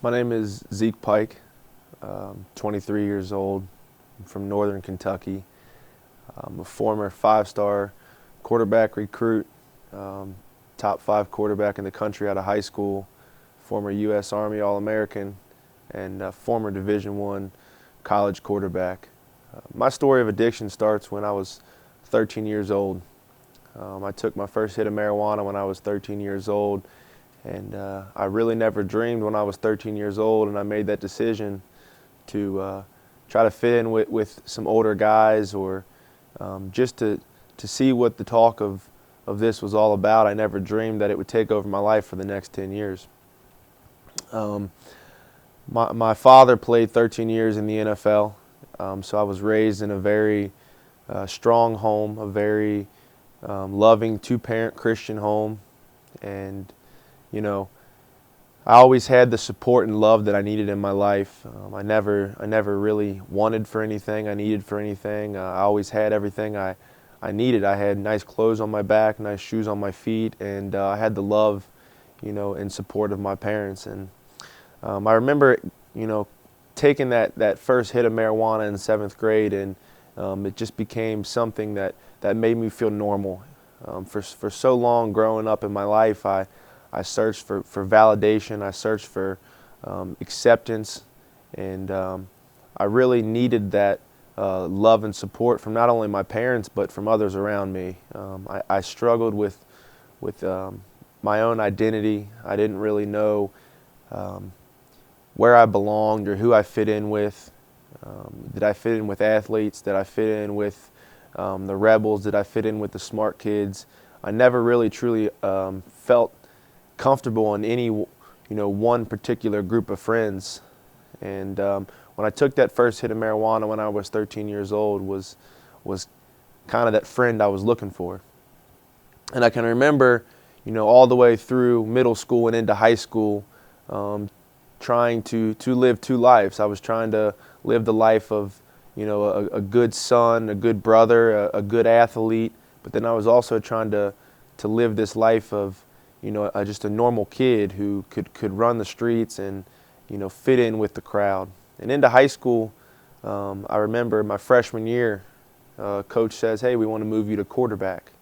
My name is Zeke Pike, 23 years old. I'm from Northern Kentucky. I'm a former five-star quarterback recruit, top 5 quarterback in the country out of high school, former U.S. Army All-American, and former Division I college quarterback. My story of addiction starts when I was 13 years old. I took my first hit of marijuana when I was 13 years old, and I really never dreamed when I was 13 years old, and I made that decision to try to fit in with some older guys, or just to see what the talk of this was all about. I never dreamed that it would take over my life for the next 10 years. My father played 13 years in the NFL, so I was raised in a very strong home, a very loving 2-parent Christian home, and you know, I always had the support and love that I needed in my life. I never really wanted for anything, I needed for anything. I always had everything I needed. I had nice clothes on my back, nice shoes on my feet, and I had the love, and support of my parents. And I remember, taking that first hit of marijuana in 7th grade, and it just became something that made me feel normal. For so long growing up in my life, I searched for validation, I searched for acceptance, and I really needed that love and support from not only my parents but from others around me. I struggled with my own identity. I didn't really know where I belonged or who I fit in with. Did I fit in with athletes? Did I fit in with the rebels? Did I fit in with the smart kids? I never really truly felt comfortable in any one particular group of friends. And when I took that first hit of marijuana when I was 13 years old was kind of that friend I was looking for. And I can remember all the way through middle school and into high school, trying to live 2 lives. I was trying to live the life of a good son, a good brother, a good athlete, but then I was also trying to live this life of just a normal kid who could run the streets and fit in with the crowd. And into high school, I remember my freshman year, coach says, "Hey, we want to move you to quarterback."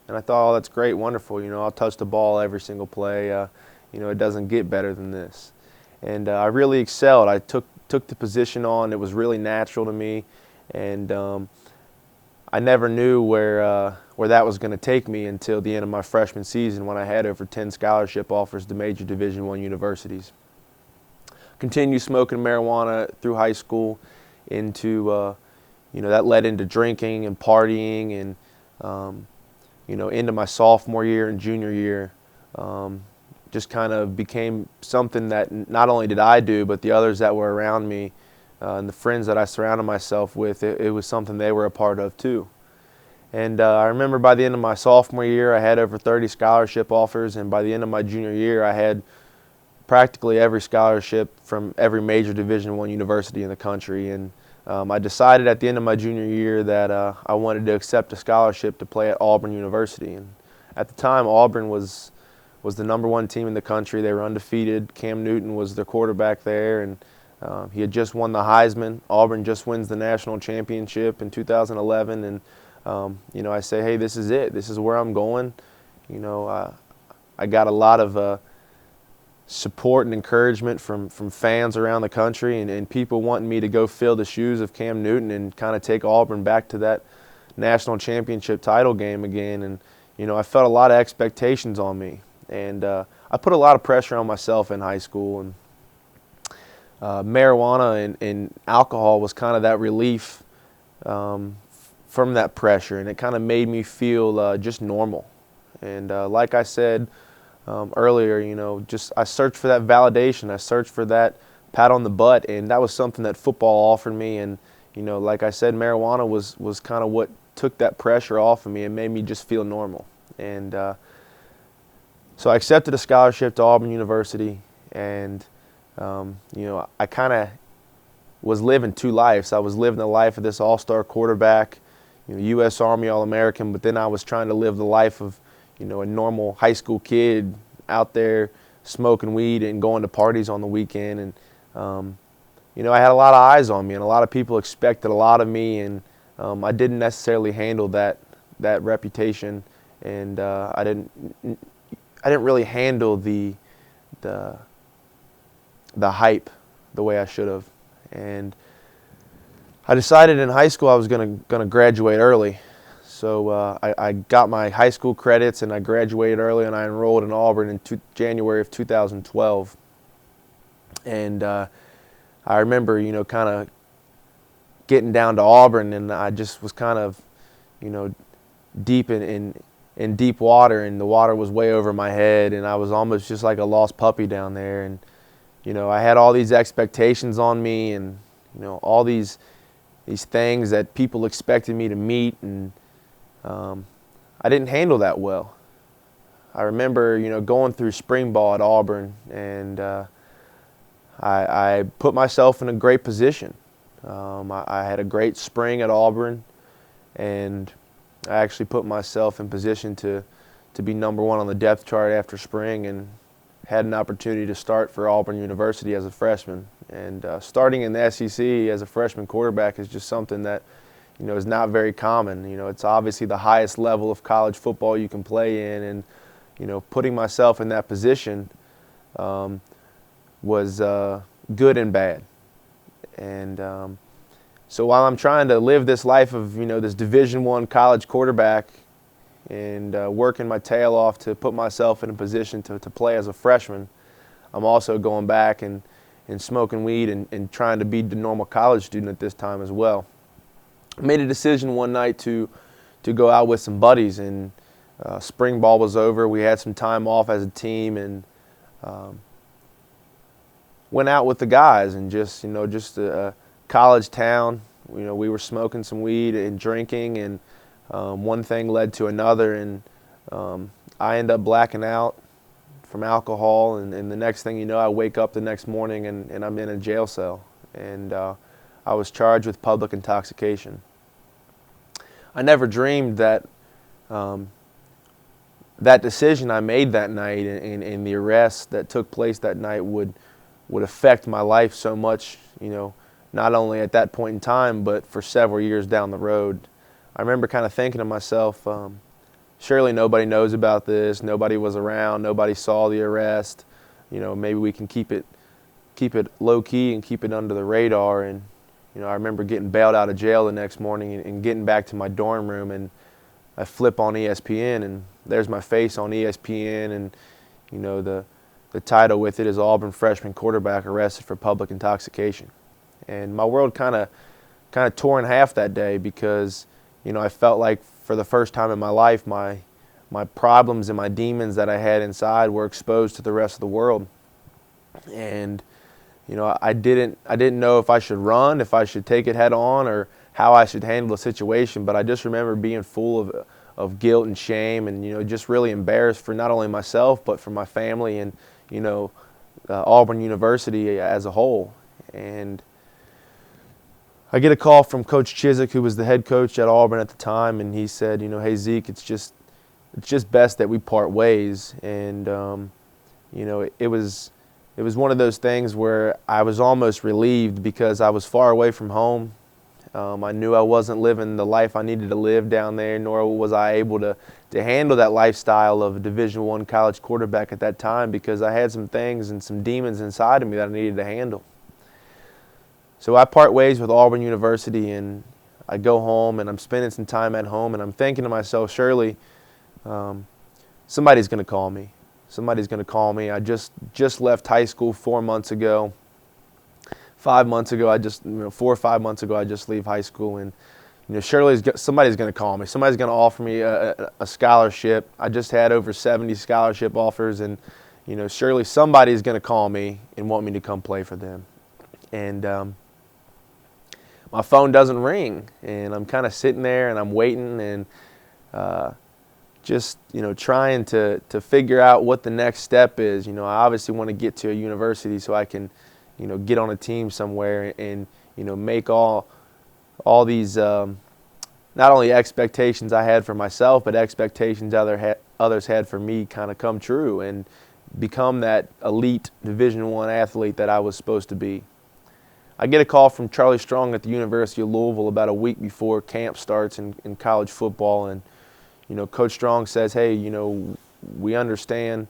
And I thought, "Oh, that's great, wonderful. I'll touch the ball every single play. It doesn't get better than this." And I really excelled. I took the position on. It was really natural to me, and I never knew where that was going to take me until the end of my freshman season, when I had over 10 scholarship offers to major Division I universities. Continued smoking marijuana through high school, into that led into drinking and partying, and into my sophomore year and junior year. Just kind of became something that not only did I do, but the others that were around me, and the friends that I surrounded myself with, it was something they were a part of too. And I remember by the end of my sophomore year, I had over 30 scholarship offers, and by the end of my junior year, I had practically every scholarship from every major Division I university in the country. And I decided at the end of my junior year that I wanted to accept a scholarship to play at Auburn University. And at the time, Auburn was the #1 team in the country. They were undefeated. Cam Newton was their quarterback there, and he had just won the Heisman. Auburn just wins the national championship in 2011, and I say, hey, this is it. This is where I'm going. I got a lot of support and encouragement from fans around the country, and people wanting me to go fill the shoes of Cam Newton and kind of take Auburn back to that national championship title game again. And I felt a lot of expectations on me. And I put a lot of pressure on myself in high school, and marijuana and alcohol was kind of that relief from that pressure, and it kind of made me feel just normal. And like I said earlier, I searched for that validation. I searched for that pat on the butt, and that was something that football offered me. And like I said, marijuana was kind of what took that pressure off of me and made me just feel normal. And so I accepted a scholarship to Auburn University, and I kind of was living 2 lives. I was living the life of this all-star quarterback, U.S. Army All-American, but then I was trying to live the life of, a normal high school kid out there smoking weed and going to parties on the weekend. And I had a lot of eyes on me, and a lot of people expected a lot of me, and I didn't necessarily handle that reputation, and I didn't really handle the hype the way I should have. And I decided in high school I was gonna graduate early. So I got my high school credits and I graduated early, and I enrolled in Auburn in January of 2012. And I remember, kind of getting down to Auburn, and I just was kind of, deep in deep water, and the water was way over my head, and I was almost just like a lost puppy down there. And I had all these expectations on me, and all these things that people expected me to meet, and I didn't handle that well. I remember, going through spring ball at Auburn, and I put myself in a great position. I had a great spring at Auburn, and I actually put myself in position to be number 1 on the depth chart after spring, and had an opportunity to start for Auburn University as a freshman. And starting in the SEC as a freshman quarterback is just something that is not very common. It's obviously the highest level of college football you can play in, and putting myself in that position was good and bad. And so while I'm trying to live this life of this Division I college quarterback, and working my tail off to put myself in a position to play as a freshman, I'm also going back and smoking weed and trying to be the normal college student at this time as well. I made a decision one night to go out with some buddies, and spring ball was over. We had some time off as a team, and went out with the guys, and just a college town. We were smoking some weed and drinking, and one thing led to another, and I ended up blacking out from alcohol, and the next thing you know, I wake up the next morning and I'm in a jail cell, and I was charged with public intoxication. I never dreamed that that decision I made that night, and the arrest that took place that night would affect my life so much, not only at that point in time, but for several years down the road. I remember kind of thinking to myself, surely nobody knows about this, nobody was around, nobody saw the arrest, maybe we can keep it low key and keep it under the radar. And I remember getting bailed out of jail the next morning and getting back to my dorm room, and I flip on ESPN, and there's my face on ESPN, and the title with it is Auburn freshman quarterback arrested for public intoxication. And my world kind of tore in half that day, because I felt like for the first time in my life, my problems and my demons that I had inside were exposed to the rest of the world. And I didn't know if I should run, if I should take it head on, or how I should handle the situation. But I just remember being full of guilt and shame, and just really embarrassed for not only myself but for my family, and Auburn University as a whole. And I get a call from Coach Chiswick, who was the head coach at Auburn at the time, and he said, hey Zeke, it's just best that we part ways. And it was one of those things where I was almost relieved, because I was far away from home. I knew I wasn't living the life I needed to live down there, nor was I able to handle that lifestyle of a Division I college quarterback at that time, because I had some things and some demons inside of me that I needed to handle. So I part ways with Auburn University, and I go home, and I'm spending some time at home, and I'm thinking to myself, surely somebody's going to call me. Somebody's going to call me. I just left high school 4 months ago. 5 months ago, 4 or 5 months ago, I just leave high school, and surely somebody's going to call me. Somebody's going to offer me a scholarship. I just had over 70 scholarship offers, and surely somebody's going to call me and want me to come play for them. And my phone doesn't ring, and I'm kind of sitting there and I'm waiting, and just trying to figure out what the next step is. I obviously want to get to a university so I can get on a team somewhere, and make all these not only expectations I had for myself, but expectations others had for me kind of come true. And become that elite Division I athlete that I was supposed to be. I get a call from Charlie Strong at the University of Louisville about a week before camp starts in college football, and Coach Strong says, "Hey, we understand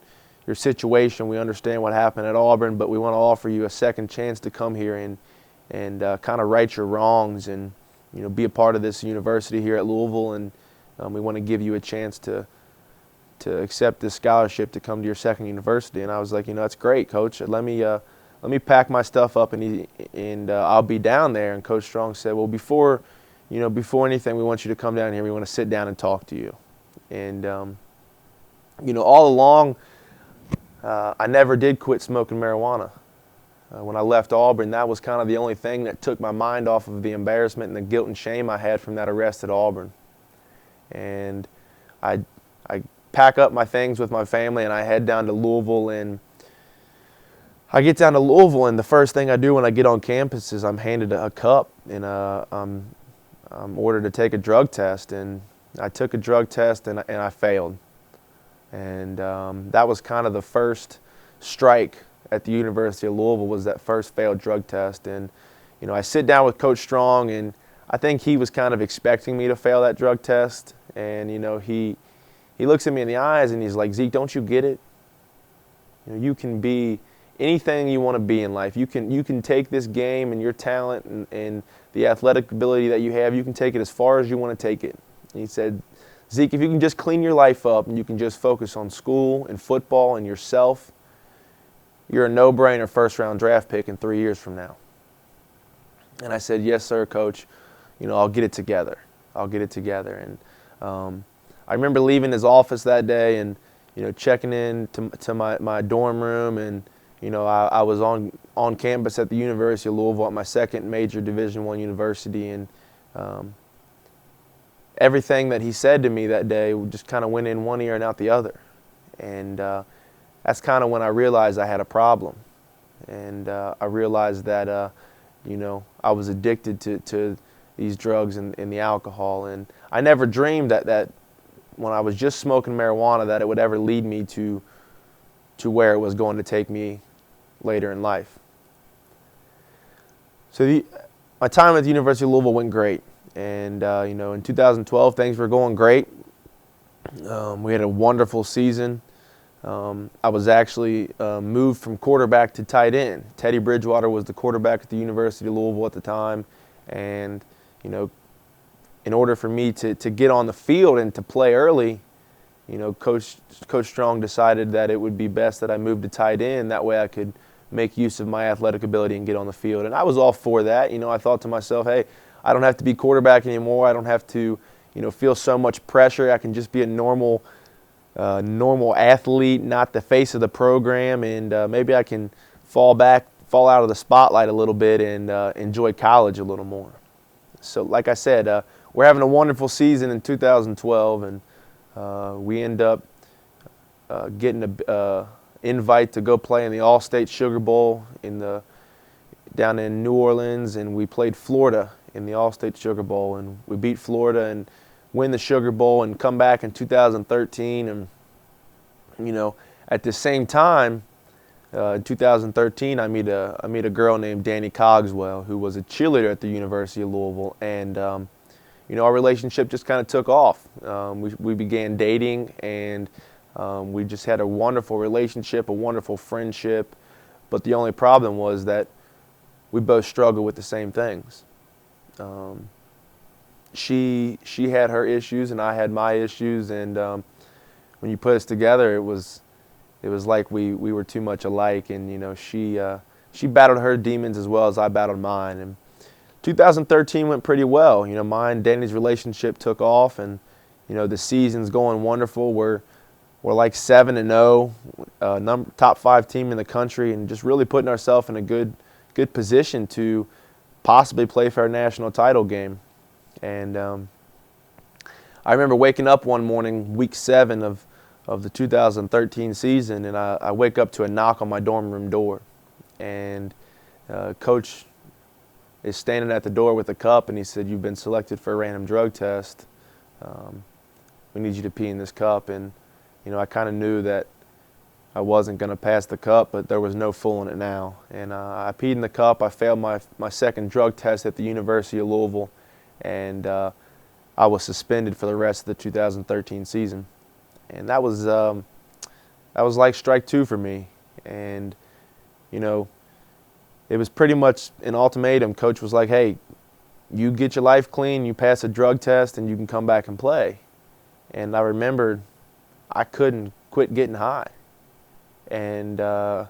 your situation. We understand what happened at Auburn, but we want to offer you a second chance to come here and kind of right your wrongs and be a part of this university here at Louisville, and we want to give you a chance to accept this scholarship to come to your second university." And I was like, "That's great, Coach. Let me pack my stuff up and I'll be down there." And Coach Strong said, "Well, before anything, we want you to come down here. We want to sit down and talk to you." And all along, I never did quit smoking marijuana. When I left Auburn, that was kind of the only thing that took my mind off of the embarrassment and the guilt and shame I had from that arrest at Auburn. And I pack up my things with my family and I head down to Louisville. And I get down to Louisville, and the first thing I do when I get on campus is I'm handed a cup, and I'm ordered to take a drug test. And I took a drug test and I failed. And that was kind of the first strike at the University of Louisville, was that first failed drug test. And I sit down with Coach Strong, and I think he was kind of expecting me to fail that drug test. And he looks at me in the eyes and he's like, "Zeke, don't you get it? You can be anything you want to be in life. You can take this game and your talent and the athletic ability that you have, you can take it as far as you want to take it." And he said, "Zeke, if you can just clean your life up and you can just focus on school and football and yourself, you're a no-brainer first-round draft pick in 3 years from now." And I said, "Yes, sir, Coach. I'll get it together. I'll get it together." And I remember leaving his office that day and checking in to my dorm room, and I was on campus at the University of Louisville at my second major Division I university, and everything that he said to me that day just kind of went in one ear and out the other. And that's kind of when I realized I had a problem. And I realized that, I was addicted to these drugs and the alcohol. And I never dreamed that when I was just smoking marijuana that it would ever lead me to where it was going to take me later in life. So my time at the University of Louisville went great. And, in 2012, things were going great. We had a wonderful season. I was actually moved from quarterback to tight end. Teddy Bridgewater was the quarterback at the University of Louisville at the time. And, in order for me to get on the field and to play early, Coach Strong decided that it would be best that I moved to tight end. That way I could make use of my athletic ability and get on the field. And I was all for that. I thought to myself, hey, I don't have to be quarterback anymore. I don't have to, feel so much pressure. I can just be a normal athlete, not the face of the program, and maybe I can fall out of the spotlight a little bit and enjoy college a little more. So, like I said, we're having a wonderful season in 2012, and we end up getting an invite to go play in the All-State Sugar Bowl down in New Orleans, and we played Florida in the All-State Sugar Bowl, and we beat Florida and win the Sugar Bowl and come back in 2013. And at the same time, in 2013, I meet a girl named Danny Cogswell, who was a cheerleader at the University of Louisville, and our relationship just kind of took off. We began dating, and we just had a wonderful relationship, a wonderful friendship. But the only problem was that we both struggled with the same things. She had her issues and I had my issues, and when you put us together, it was like we were too much alike. And she battled her demons as well as I battled mine. And 2013 went pretty well. Mine and Danny's relationship took off, and the season's going wonderful. We're like 7-0, top 5 team in the country, and just really putting ourselves in a good position to possibly play for our national title game. And I remember waking up one morning, week 7 of the 2013 season, and I wake up to a knock on my dorm room door. And Coach is standing at the door with a cup, and he said, "You've been selected for a random drug test. We need you to pee in this cup." And I kind of knew that I wasn't going to pass the cup, but there was no fooling it now. And I peed in the cup. I failed my second drug test at the University of Louisville, and I was suspended for the rest of the 2013 season. And that was like strike two for me. And, you know, it was pretty much an ultimatum. Coach was like, hey, you get your life clean, you pass a drug test, and you can come back and play. And I remembered I couldn't quit getting high. And I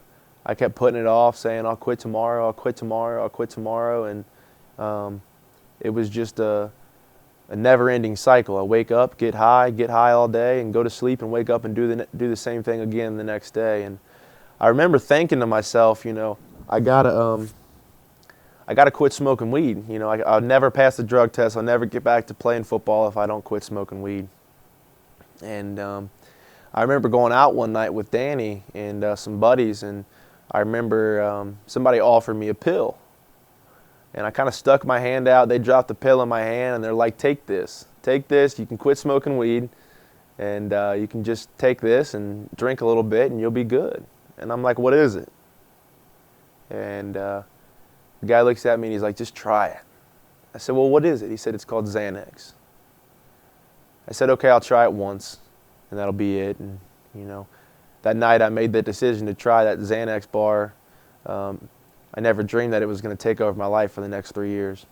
kept putting it off, saying, I'll quit tomorrow, I'll quit tomorrow, I'll quit tomorrow. And it was just a never-ending cycle. I wake up, get high all day, and go to sleep and wake up and do the same thing again the next day. And I remember thinking to myself, you know, I gotta quit smoking weed. You know, I'll never pass the drug test. I'll never get back to playing football if I don't quit smoking weed. And I remember going out one night with Danny and some buddies, and I remember somebody offered me a pill. And I kind of stuck my hand out. They dropped the pill in my hand, and they're like, take this. Take this. You can quit smoking weed, and you can just take this and drink a little bit, and you'll be good. And I'm like, what is it? And the guy looks at me, and he's like, just try it. I said, well, what is it? He said, it's called Xanax. I said, okay, I'll try it once, and that'll be it. And, you know, that night I made the decision to try that Xanax bar. I never dreamed that it was going to take over my life for the next 3 years.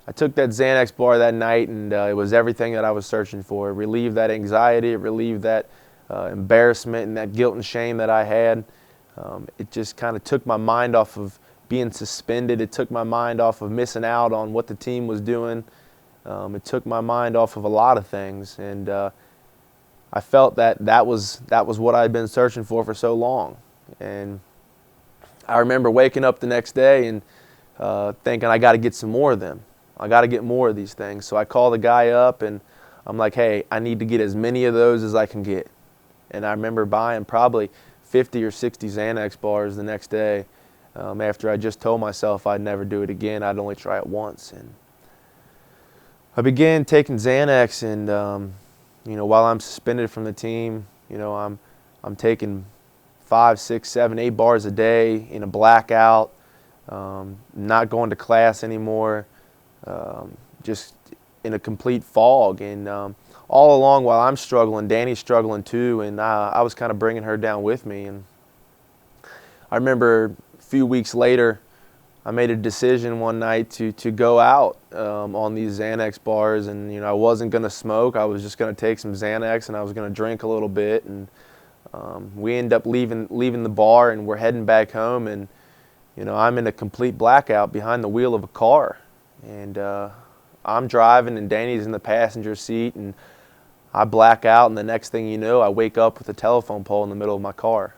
I took that Xanax bar that night, and it was everything that I was searching for. It relieved that anxiety. It relieved that embarrassment and that guilt and shame that I had. It just kind of took my mind off of being suspended. It took my mind off of missing out on what the team was doing. It took my mind off of a lot of things, and I felt that was what I'd been searching for so long. And I remember waking up the next day and thinking, I got to get some more of them. I got to get more of these things. So I called the guy up, and I'm like, hey, I need to get as many of those as I can get. And I remember buying probably 50 or 60 Xanax bars the next day after I just told myself I'd never do it again. I'd only try it once. And I began taking Xanax, and you know, while I'm suspended from the team, you know, I'm taking 5, 6, 7, 8 bars a day in a blackout, not going to class anymore, just in a complete fog. And all along while I'm struggling, Danny's struggling too, and I was kind of bringing her down with me. And I remember a few weeks later, I made a decision one night to go out on these Xanax bars, and you know, I wasn't going to smoke. I was just going to take some Xanax, and I was going to drink a little bit. And we end up leaving the bar, and we're heading back home, and you know, I'm in a complete blackout behind the wheel of a car, and I'm driving, and Danny's in the passenger seat, and I black out, and the next thing you know, I wake up with a telephone pole in the middle of my car.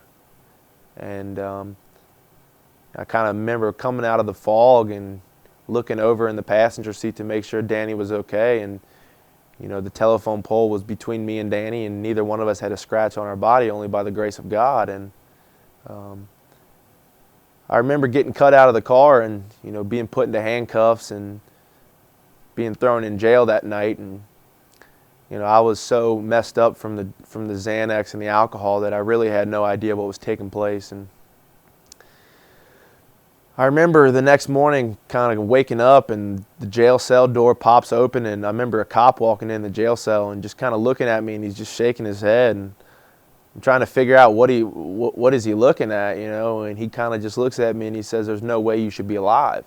And I kind of remember coming out of the fog and looking over in the passenger seat to make sure Danny was okay. And you know, the telephone pole was between me and Danny, and neither one of us had a scratch on our body, only by the grace of God. And I remember getting cut out of the car and, you know, being put into handcuffs and being thrown in jail that night. And you know, I was so messed up from the Xanax and the alcohol that I really had no idea what was taking place. And I remember the next morning kind of waking up, and the jail cell door pops open, and I remember a cop walking in the jail cell and just kind of looking at me, and he's just shaking his head, and I'm trying to figure out what is he looking at, you know. And he kind of just looks at me and he says, "There's no way you should be alive."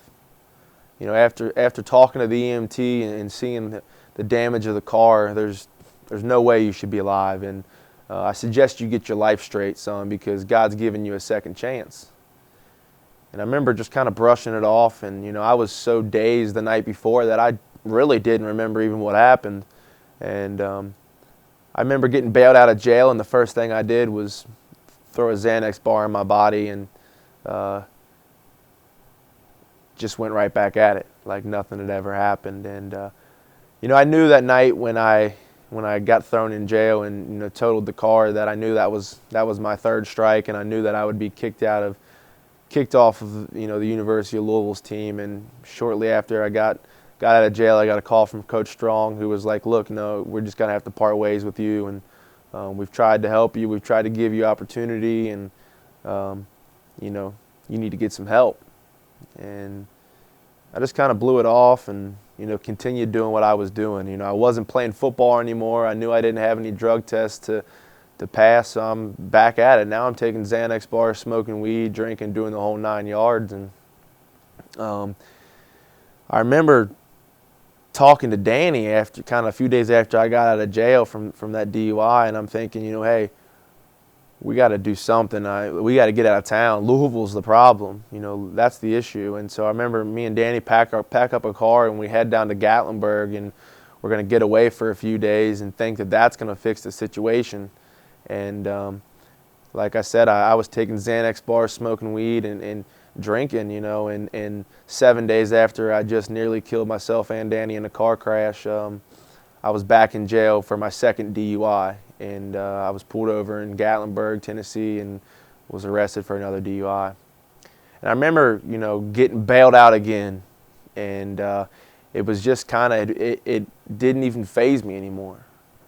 You know, after talking to the EMT and seeing the damage of the car, there's no way you should be alive, and I suggest you get your life straight, son, because God's given you a second chance. And I remember just kind of brushing it off, and you know, I was so dazed the night before that I really didn't remember even what happened. And I remember getting bailed out of jail, and the first thing I did was throw a Xanax bar in my body, and just went right back at it like nothing had ever happened. And you know, I knew that night when I got thrown in jail and, you know, totaled the car, that I knew that was my third strike, and I knew that I would be kicked off of, you know, the University of Louisville's team. And shortly after I got out of jail, I got a call from Coach Strong, who was like, "Look, no, we're just gonna have to part ways with you." And We've tried to help you. We've tried to give you opportunity, and you know, you need to get some help. And I just kind of blew it off and, continued doing what I was doing. I wasn't playing football anymore. I knew I didn't have any drug tests to pass, so I'm back at it. Now I'm taking Xanax bars, smoking weed, drinking, doing the whole 9 yards. And I remember talking to Danny after kind of a few days after I got out of jail from that DUI, and I'm thinking, hey, we got to do something. We got to get out of town. Louisville's the problem. That's the issue. And so I remember me and Danny pack up a car and we head down to Gatlinburg, and we're going to get away for a few days and think that that's going to fix the situation. And like I said, I was taking Xanax bars, smoking weed, and drinking, and 7 days after I just nearly killed myself and Danny in a car crash, I was back in jail for my second DUI. And I was pulled over in Gatlinburg, Tennessee, and was arrested for another DUI. And I remember, getting bailed out again, and it was just kind of, it didn't even faze me anymore.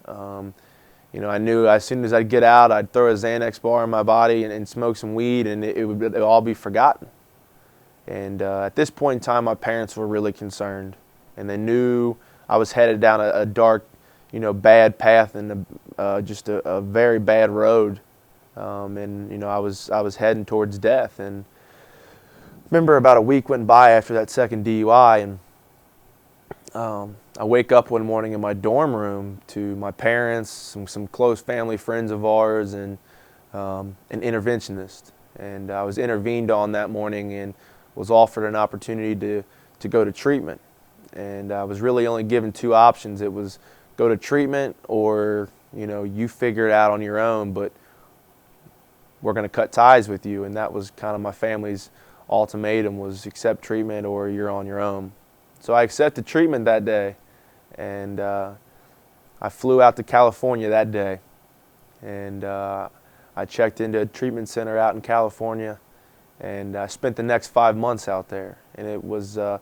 I knew as soon as I'd get out, I'd throw a Xanax bar in my body and smoke some weed, and it would all be forgotten. And at this point in time, my parents were really concerned, and they knew I was headed down a dark, bad path and just a very bad road, and I was heading towards death. And remember, about a week went by after that second DUI, and I wake up one morning in my dorm room to my parents, some close family friends of ours, and an interventionist. And I was intervened on that morning and was offered an opportunity to go to treatment. And I was really only given two options. It was go to treatment, or you figure it out on your own, but we're going to cut ties with you. And that was kind of my family's ultimatum, was accept treatment or you're on your own. So I accepted treatment that day, and I flew out to California that day, and I checked into a treatment center out in California, and I spent the next 5 months out there. And it was a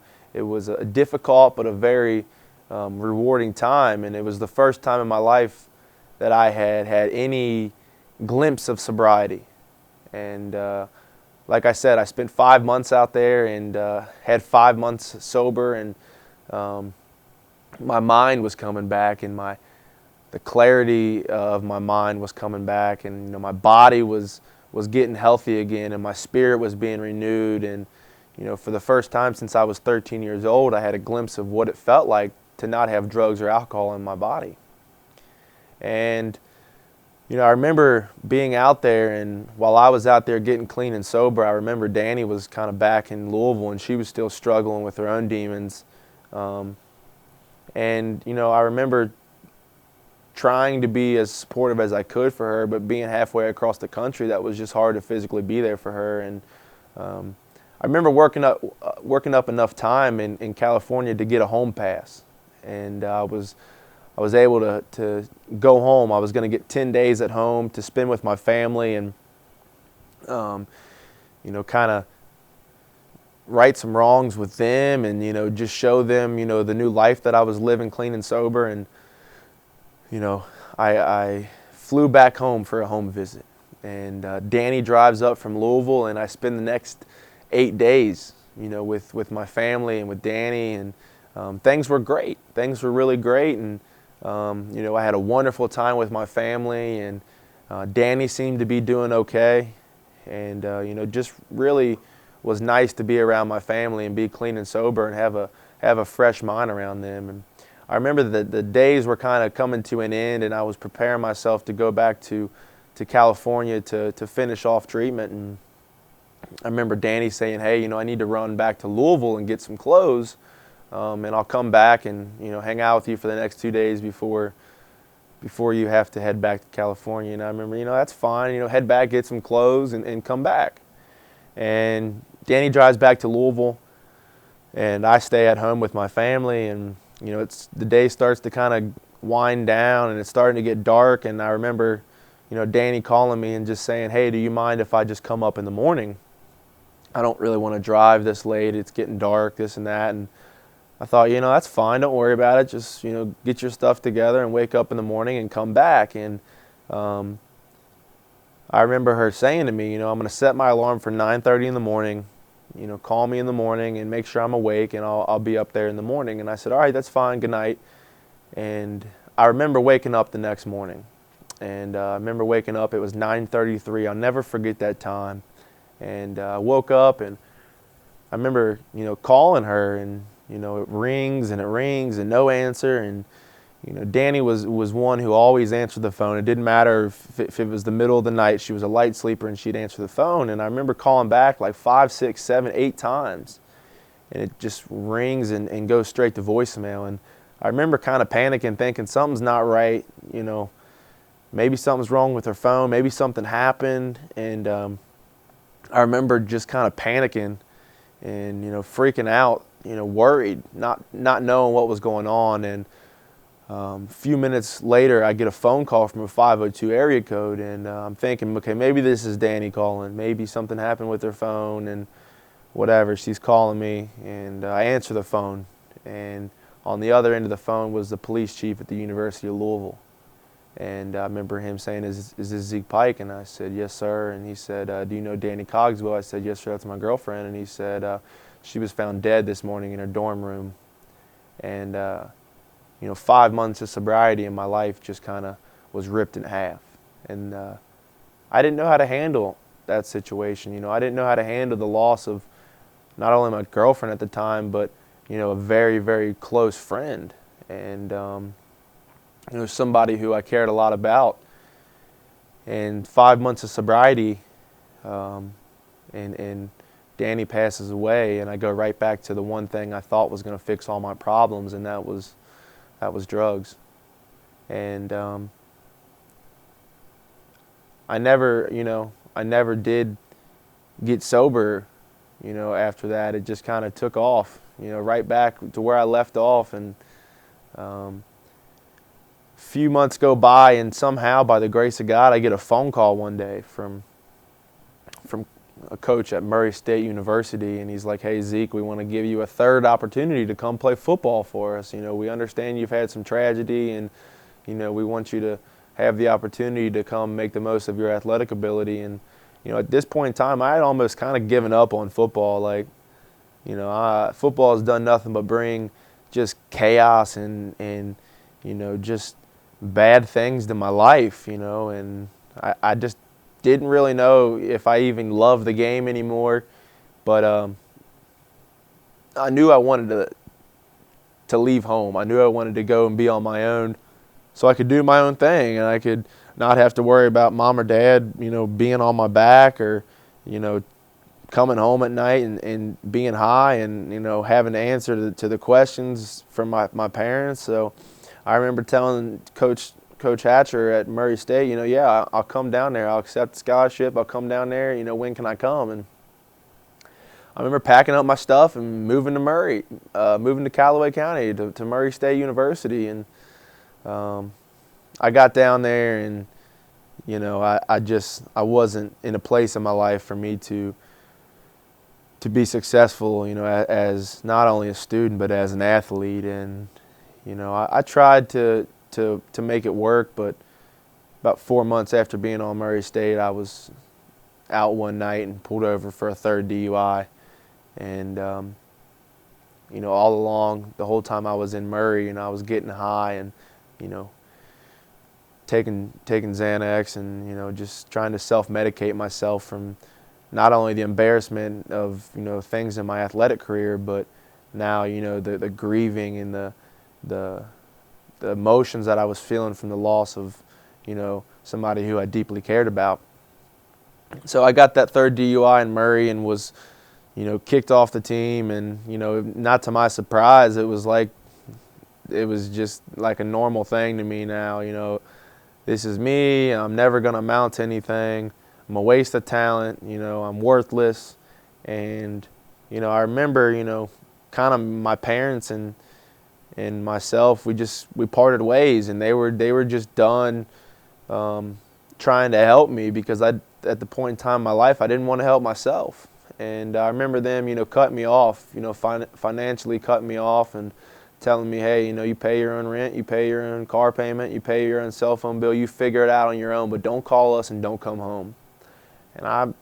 difficult but a very rewarding time, and it was the first time in my life that I had any glimpse of sobriety. And like I said, I spent 5 months out there and had 5 months sober, and my mind was coming back, and the clarity of my mind was coming back, and my body was getting healthy again, and my spirit was being renewed. And for the first time since I was 13 years old, I had a glimpse of what it felt like to not have drugs or alcohol in my body. And I remember being out there, and while I was out there getting clean and sober, I remember Danny was kind of back in Louisville, and she was still struggling with her own demons. And I remember trying to be as supportive as I could for her, but being halfway across the country, that was just hard to physically be there for her. And I remember working up enough time in California to get a home pass, and I was able to go home. I was going to get 10 days at home to spend with my family, and kind of right some wrongs with them, and just show them the new life that I was living clean and sober. And I flew back home for a home visit, and Danny drives up from Louisville, and I spend the next 8 days with my family and with Danny, and things were great. Things were really great, and I had a wonderful time with my family, and Danny seemed to be doing okay, and just really was nice to be around my family and be clean and sober and have a fresh mind around them. And I remember that the days were kind of coming to an end, and I was preparing myself to go back to California to finish off treatment. And I remember Danny saying, hey, I need to run back to Louisville and get some clothes, and I'll come back and hang out with you for the next 2 days before you have to head back to California. And I remember, that's fine, head back, get some clothes, and come back. And Danny drives back to Louisville, and I stay at home with my family, and the day starts to kind of wind down, and it's starting to get dark. And I remember Danny calling me and just saying, hey, do you mind if I just come up in the morning? I don't really want to drive this late. It's getting dark, this and that. And I thought, that's fine. Don't worry about it. Just, get your stuff together and wake up in the morning and come back. And I remember her saying to me, I'm going to set my alarm for 9:30 in the morning. Call me in the morning and make sure I'm awake, and I'll be up there in the morning. And I said, all right, that's fine. Good night. And I remember waking up the next morning. And I remember waking up. It was 9:33. I'll never forget that time. And I woke up, and I remember, calling her, and, it rings and no answer. And Danny was one who always answered the phone. It didn't matter if it was the middle of the night. She was a light sleeper, and she'd answer the phone. And I remember calling back like 5, 6, 7, 8 times, and it just rings and goes straight to voicemail. And I remember kind of panicking, thinking something's not right. Maybe something's wrong with her phone. Maybe something happened. And I remember just kind of panicking and freaking out, worried, not knowing what was going on. And a few minutes later, I get a phone call from a 502 area code, and I'm thinking, okay, maybe this is Danny calling. Maybe something happened with her phone, and whatever. She's calling me, and I answer the phone, and on the other end of the phone was the police chief at the University of Louisville. And I remember him saying, is this Zeke Pike? And I said, yes, sir. And he said, do you know Danny Cogswell? I said, yes, sir, that's my girlfriend. And he said, she was found dead this morning in her dorm room. And 5 months of sobriety in my life just kind of was ripped in half. And I didn't know how to handle that situation. I didn't know how to handle the loss of not only my girlfriend at the time, but, a very, very close friend. And, somebody who I cared a lot about. And 5 months of sobriety, and Danny passes away, and I go right back to the one thing I thought was going to fix all my problems, and that was drugs. And I never did get sober, after that. It just kind of took off, right back to where I left off. And few months go by, and somehow, by the grace of God, I get a phone call one day from a coach at Murray State University, and he's like, hey, Zeke, we want to give you a third opportunity to come play football for us. We understand you've had some tragedy, and, we want you to have the opportunity to come make the most of your athletic ability. And, at this point in time, I had almost kind of given up on football. Like, football has done nothing but bring just chaos and just bad things to my life, and I just didn't really know if I even loved the game anymore. But I knew I wanted to leave home. I knew I wanted to go and be on my own so I could do my own thing, and I could not have to worry about mom or dad, being on my back, or, coming home at night and being high, and, having to answer to the questions from my parents. So I remember telling Coach Hatcher at Murray State, yeah, I'll come down there. I'll accept the scholarship. I'll come down there. When can I come? And I remember packing up my stuff and moving to Murray, moving to Callaway County to Murray State University. And I got down there, and I wasn't in a place in my life for me to be successful, as not only a student but as an athlete. And I tried to make it work, but about 4 months after being on Murray State, I was out one night and pulled over for a third DUI. And, all along, the whole time I was in Murray, and I was getting high and, taking Xanax and, just trying to self-medicate myself from not only the embarrassment of, things in my athletic career, but now, the grieving and the emotions that I was feeling from the loss of, somebody who I deeply cared about. So I got that third DUI in Murray and was, kicked off the team. And, not to my surprise, it was just like a normal thing to me now. This is me. I'm never going to amount to anything. I'm a waste of talent. I'm worthless. And, I remember, kind of my parents and myself, we parted ways, and they were just done trying to help me, because at the point in time in my life, I didn't want to help myself. And I remember them, cutting me off, financially cutting me off, and telling me, hey, you pay your own rent, you pay your own car payment, you pay your own cell phone bill, you figure it out on your own, but don't call us and don't come home. And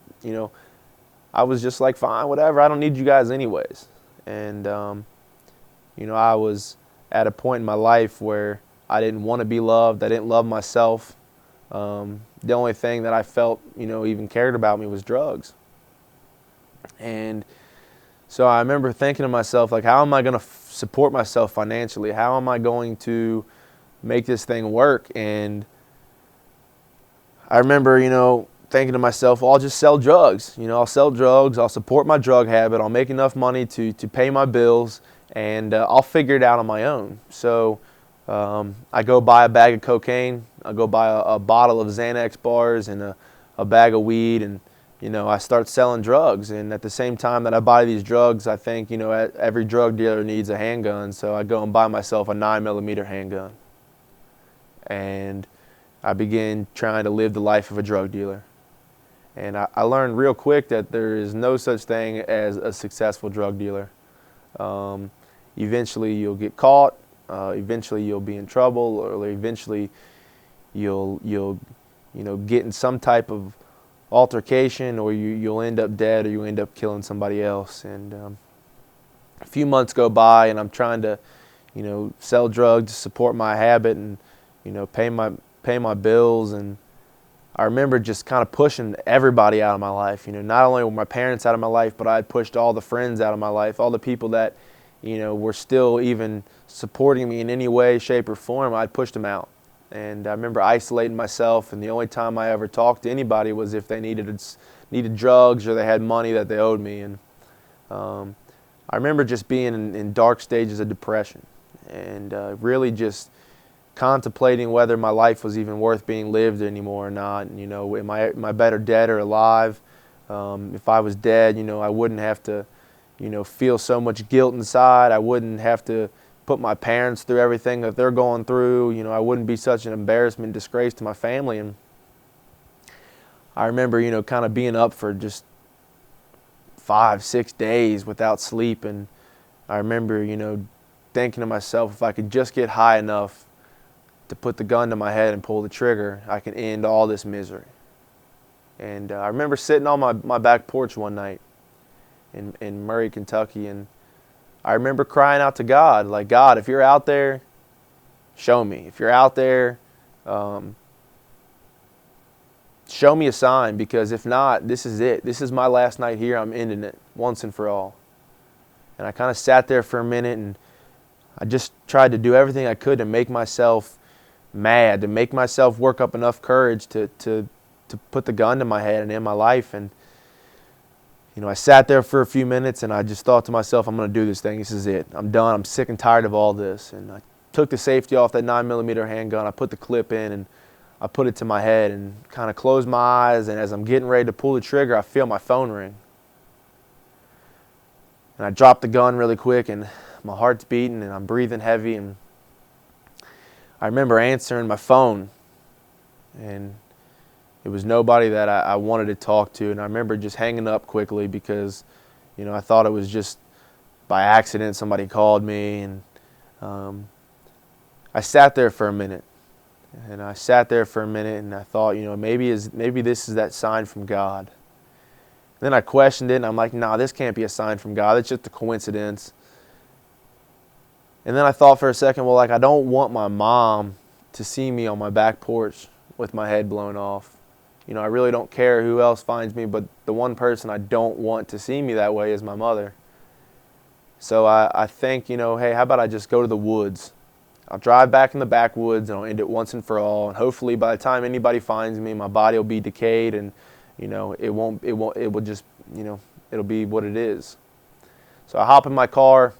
I was just like, fine, whatever, I don't need you guys anyways. And, I was at a point in my life where I didn't want to be loved. I didn't love myself. The only thing that I felt, even cared about me was drugs. And so I remember thinking to myself, like, how am I going to support myself financially? How am I going to make this thing work? And I remember, thinking to myself, well, I'll just sell drugs. I'll sell drugs. I'll support my drug habit. I'll make enough money to pay my bills, and I'll figure it out on my own. So I go buy a bag of cocaine. I go buy a bottle of Xanax bars and a bag of weed, and I start selling drugs. And at the same time that I buy these drugs, I think every drug dealer needs a handgun. So I go and buy myself a 9mm handgun, and I begin trying to live the life of a drug dealer. And I learned real quick that there is no such thing as a successful drug dealer. Eventually you'll get caught. Eventually you'll be in trouble, or eventually you'll get in some type of altercation, or you'll end up dead, or you end up killing somebody else. And a few months go by, and I'm trying to sell drugs to support my habit and pay my bills. And I remember just kind of pushing everybody out of my life. Not only were my parents out of my life, but I had pushed all the friends out of my life, all the people that were still even supporting me in any way, shape, or form. I'd pushed them out. And I remember isolating myself, and the only time I ever talked to anybody was if they needed drugs or they had money that they owed me. And I remember just being in dark stages of depression, and really just contemplating whether my life was even worth being lived anymore or not. And, am I better dead or alive? If I was dead, I wouldn't have to feel so much guilt inside. I wouldn't have to put my parents through everything that they're going through. I wouldn't be such an embarrassment, disgrace to my family. And I remember, kind of being up for just 5-6 days without sleep. And I remember, thinking to myself, if I could just get high enough to put the gun to my head and pull the trigger, I can end all this misery. And I remember sitting on my back porch one night in Murray, Kentucky, and I remember crying out to God, like, God, if you're out there, show me. If you're out there, show me a sign, because if not, this is it. This is my last night here. I'm ending it once and for all. And I kind of sat there for a minute, and I just tried to do everything I could to make myself mad, to make myself work up enough courage to put the gun to my head and end my life. And I sat there for a few minutes, and I just thought to myself, I'm going to do this thing. This is it. I'm done. I'm sick and tired of all this. And I took the safety off that 9mm handgun. I put the clip in, and I put it to my head and kind of closed my eyes. And as I'm getting ready to pull the trigger, I feel my phone ring. And I dropped the gun really quick, and my heart's beating, and I'm breathing heavy. And I remember answering my phone, and it was nobody that I wanted to talk to. And I remember just hanging up quickly because, I thought it was just by accident somebody called me. And I sat there for a minute. And I thought, maybe this is that sign from God. And then I questioned it, and I'm like, nah, this can't be a sign from God. It's just a coincidence. And then I thought for a second, well, I don't want my mom to see me on my back porch with my head blown off. I really don't care who else finds me, but the one person I don't want to see me that way is my mother. So I think, hey, how about I just go to the woods? I'll drive back in the backwoods, and I'll end it once and for all. And hopefully by the time anybody finds me, my body will be decayed, and, it'll be what it is. So I hop in my car.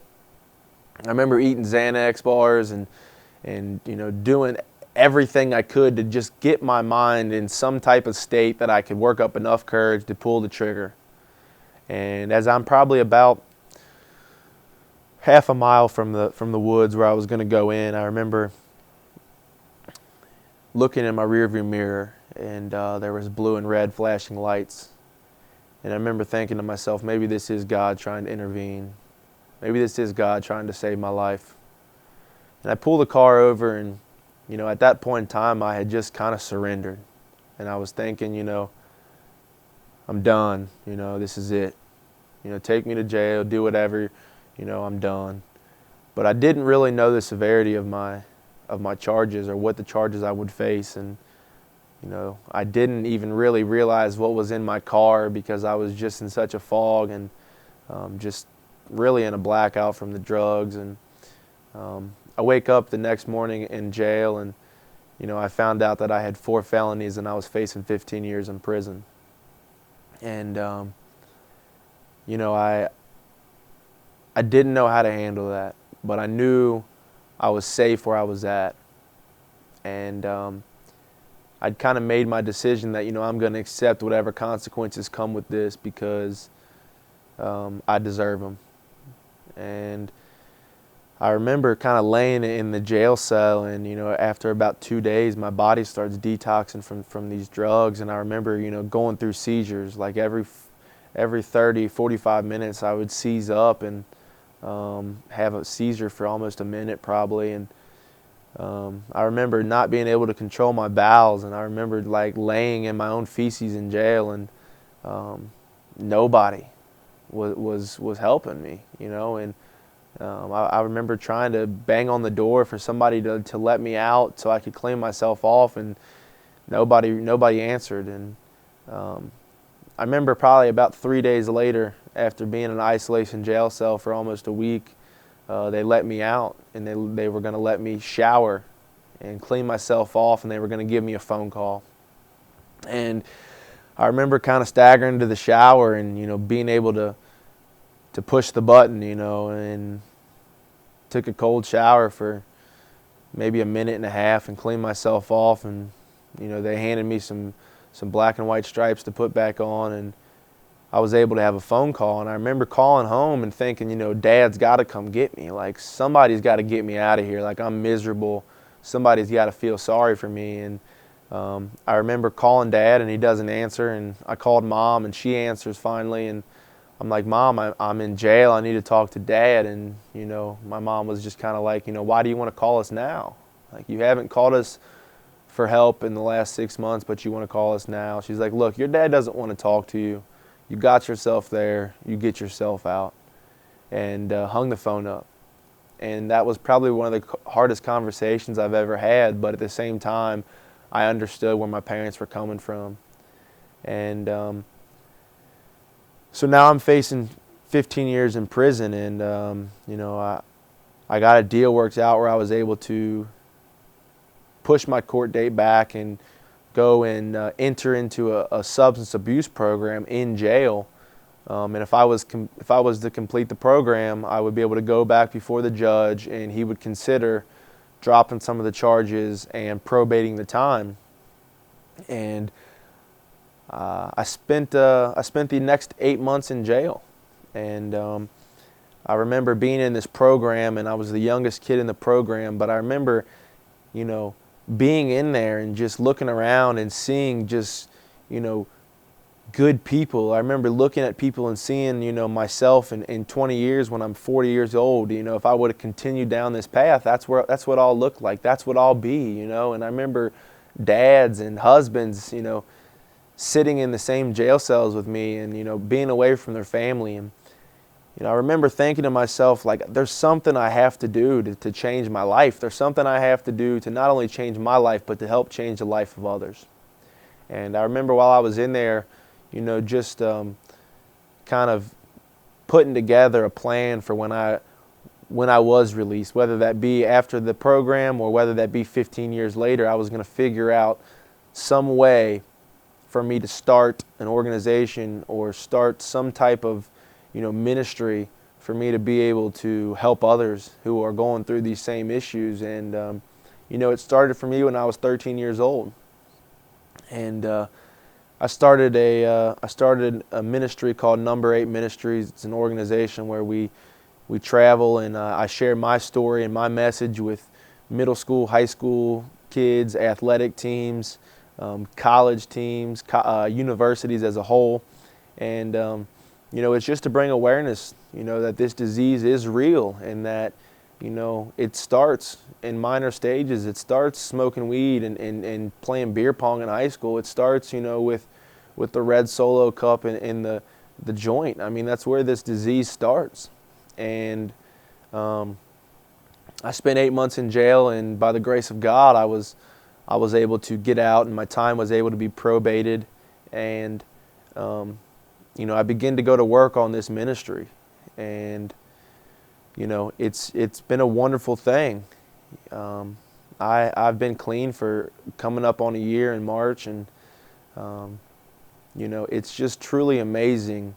I remember eating Xanax bars and doing everything I could to just get my mind in some type of state that I could work up enough courage to pull the trigger. And as I'm probably about half a mile from the woods where I was going to go in, I remember looking in my rearview mirror, and there was blue and red flashing lights. And I remember thinking to myself, maybe this is God trying to intervene. Maybe this is God trying to save my life. And I pulled the car over, and, at that point in time, I had just kind of surrendered. And I was thinking, I'm done. This is it. Take me to jail, do whatever, I'm done. But I didn't really know the severity of my charges or what the charges I would face. And, I didn't even really realize what was in my car because I was just in such a fog and just really in a blackout from the drugs. And I wake up the next morning in jail, and, I found out that I had 4 felonies and I was facing 15 years in prison. And, I didn't know how to handle that, but I knew I was safe where I was at. And I'd kind of made my decision that, I'm going to accept whatever consequences come with this because I deserve them. And I remember kind of laying in the jail cell, and, after about 2 days, my body starts detoxing from these drugs. And I remember, going through seizures. Like every 30, 45 minutes, I would seize up and have a seizure for almost a minute probably. And I remember not being able to control my bowels, and I remember like laying in my own feces in jail, and nobody was helping me, and I remember trying to bang on the door for somebody to let me out so I could clean myself off, and nobody answered. And I remember probably about 3 days later, after being in an isolation jail cell for almost a week, they let me out, and they were going to let me shower and clean myself off, and they were going to give me a phone call. And I remember kind of staggering to the shower and, being able to push the button, and took a cold shower for maybe a minute and a half and cleaned myself off. And, they handed me some black and white stripes to put back on, and I was able to have a phone call. And I remember calling home and thinking, Dad's got to come get me. Like, somebody's got to get me out of here. Like, I'm miserable. Somebody's got to feel sorry for me. And I remember calling Dad, and he doesn't answer. And I called Mom, and she answers finally. And I'm like, Mom, I'm in jail. I need to talk to Dad. And, my mom was just kind of like, why do you want to call us now? Like, you haven't called us for help in the last 6 months, but you want to call us now. She's like, look, your dad doesn't want to talk to you. You got yourself there. You get yourself out. And hung the phone up. And that was probably one of the hardest conversations I've ever had, but at the same time, I understood where my parents were coming from. And so now I'm facing 15 years in prison, and I got a deal worked out where I was able to push my court date back and go and enter into a substance abuse program in jail. And if I was to complete the program, I would be able to go back before the judge, and he would consider dropping some of the charges and probating the time. And I spent the next 8 months in jail. And I remember being in this program, and I was the youngest kid in the program, but I remember, being in there and just looking around and seeing just, good people. I remember looking at people and seeing, myself in 20 years when I'm 40 years old, if I would have continued down this path, that's what I'll look like. That's what I'll be, And I remember dads and husbands, sitting in the same jail cells with me and, being away from their family. And, I remember thinking to myself, like, there's something I have to do to change my life. There's something I have to do to not only change my life, but to help change the life of others. And I remember while I was in there, just kind of putting together a plan for when I was released, whether that be after the program or whether that be 15 years later. I was going to figure out some way for me to start an organization or start some type of ministry for me to be able to help others who are going through these same issues. And it started for me when I was 13 years old. And I started a ministry called Number 8 Ministries. It's an organization where we travel, and I share my story and my message with middle school, high school kids, athletic teams, college teams, universities as a whole. And it's just to bring awareness, that this disease is real, and that it starts in minor stages. It starts smoking weed and playing beer pong in high school. It starts, with the red Solo cup and the joint. I mean, that's where this disease starts. And I spent 8 months in jail, and by the grace of God, I was able to get out, and my time was able to be probated. And I began to go to work on this ministry, and it's been a wonderful thing. I've been clean for coming up on a year in March, and it's just truly amazing,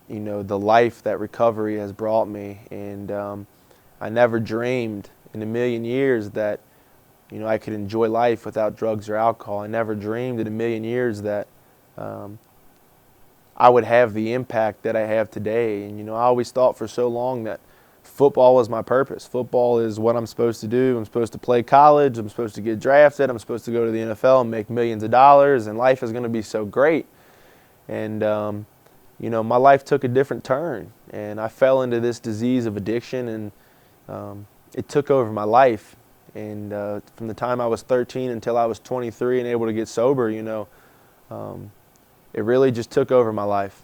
the life that recovery has brought me. And I never dreamed in a million years that I could enjoy life without drugs or alcohol. I never dreamed in a million years that I would have the impact that I have today. And I always thought for so long that football was my purpose. Football is what I'm supposed to do. I'm supposed to play college. I'm supposed to get drafted. I'm supposed to go to the NFL and make millions of dollars, and life is going to be so great. And my life took a different turn, and I fell into this disease of addiction, and it took over my life. And from the time I was 13 until I was 23 and able to get sober, it really just took over my life.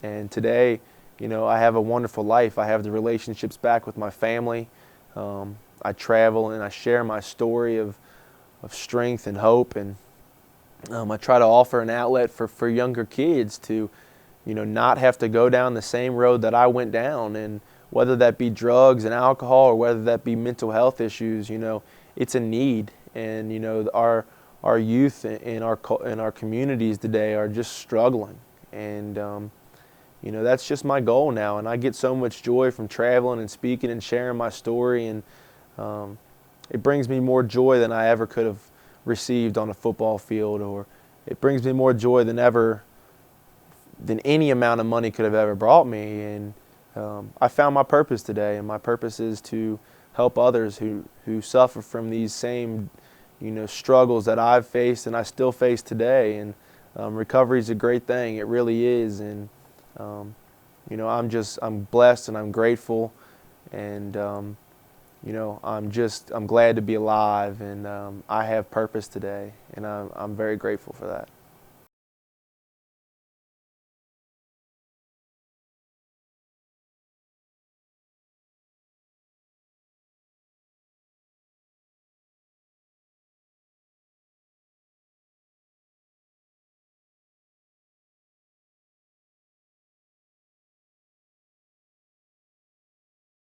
And today, I have a wonderful life. I have the relationships back with my family. I travel and I share my story of strength and hope. And I try to offer an outlet for younger kids to, not have to go down the same road that I went down. And whether that be drugs and alcohol, or whether that be mental health issues, it's a need. And, our youth in our communities today are just struggling. And, that's just my goal now. And I get so much joy from traveling and speaking and sharing my story. And it brings me more joy than I ever could have received on a football field, or it brings me more joy than any amount of money could have ever brought me. And I found my purpose today, and my purpose is to help others who suffer from these same struggles that I've faced and I still face today. And recovery is a great thing. It really is. And I'm blessed and I'm grateful, and I'm glad to be alive, and I have purpose today, and I'm very grateful for that.